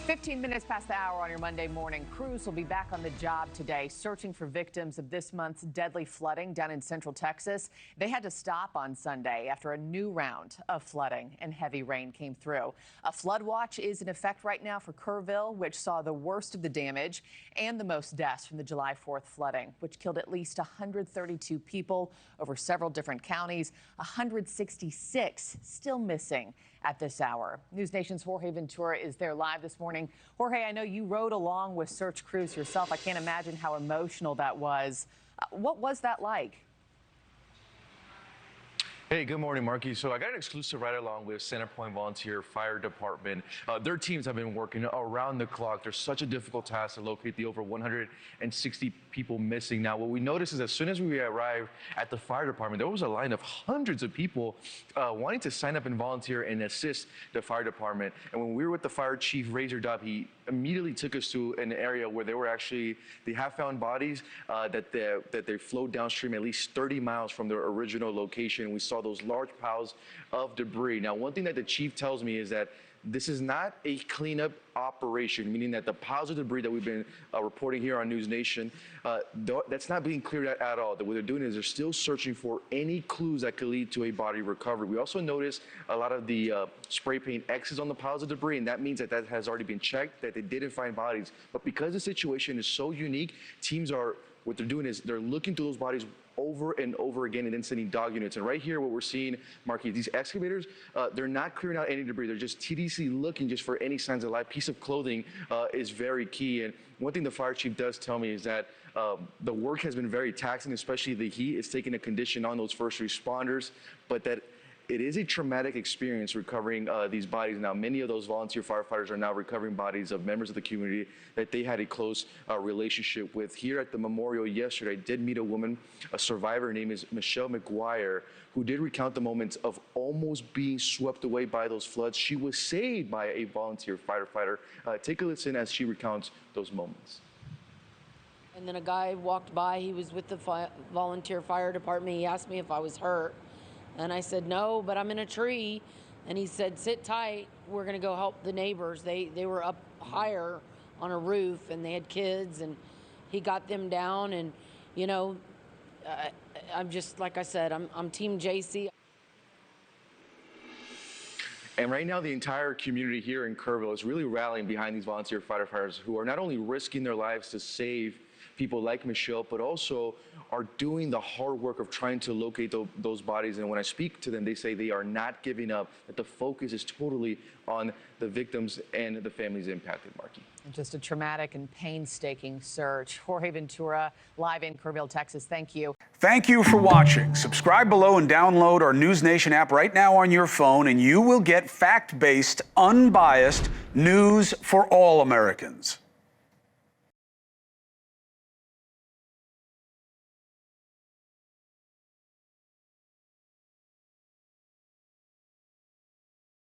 15 minutes past the hour on your Monday morning. Crews will be back on the job today, searching for victims of this month's deadly flooding down in central Texas. They had to stop on Sunday after a new round of flooding and heavy rain came through. A flood watch is in effect right now for Kerrville, which saw the worst of the damage and the most deaths from the July 4th flooding, which killed at least 132 people over several different counties. 166 still missing at this hour. NewsNation's Jorge Ventura is there live this morning. Jorge, I know you rode along with search crews yourself. I can't imagine how emotional that was. What was that like? Hey, good morning, Markie. So I got an exclusive ride along with Centerpoint Volunteer Fire Department. Their teams have been working around the clock. There's such a difficult task to locate the over 160 people missing. Now, what we noticed is as soon as we arrived at the fire department, there was a line of hundreds of people wanting to sign up and volunteer and assist the fire department. And when we were with the fire chief, Razor Dub, he immediately took us to an area where they have found bodies that they flowed downstream at least 30 miles from their original location. We saw those large piles of debris. Now, one thing that the chief tells me is that this is not a cleanup operation, meaning that the piles of debris that we've been reporting here on NewsNation, that's not being cleared at all. What they're doing is they're still searching for any clues that could lead to a body recovery. We also noticed a lot of the spray paint X's on the piles of debris, and that means that has already been checked, that they didn't find bodies. But because the situation is so unique, what they're doing is they're looking through those bodies over and over again and then sending dog units. And right here, what we're seeing, Markie, these excavators, they're not clearing out any debris. They're just TDC looking just for any signs of life. Piece of clothing is very key. And one thing the fire chief does tell me is that the work has been very taxing, especially the heat. It's taking a condition on those first responders, but that it is a traumatic experience recovering these bodies. Now, many of those volunteer firefighters are now recovering bodies of members of the community that they had a close relationship with. Here at the memorial yesterday, I did meet a woman, a survivor. Her name is Michelle McGuire, who did recount the moments of almost being swept away by those floods. She was saved by a volunteer firefighter. Take a listen as she recounts those moments. And then a guy walked by. He was with the volunteer fire department. He asked me if I was hurt. And I said, no, but I'm in a tree. And he said, sit tight. We're going to go help the neighbors. They were up higher on a roof and they had kids, and he got them down. And, you know, I'm just, like I said, I'm Team JC. And right now, the entire community here in Kerrville is really rallying behind these volunteer firefighters who are not only risking their lives to save people like Michelle, but also are doing the hard work of trying to locate those bodies. And when I speak to them, they say they are not giving up, that the focus is totally on the victims and the families impacted, Markie. Just a traumatic and painstaking search. Jorge Ventura, live in Kerrville, Texas. Thank you. Thank you for watching. Subscribe below and download our NewsNation app right now on your phone, and you will get fact-based, unbiased news for all Americans.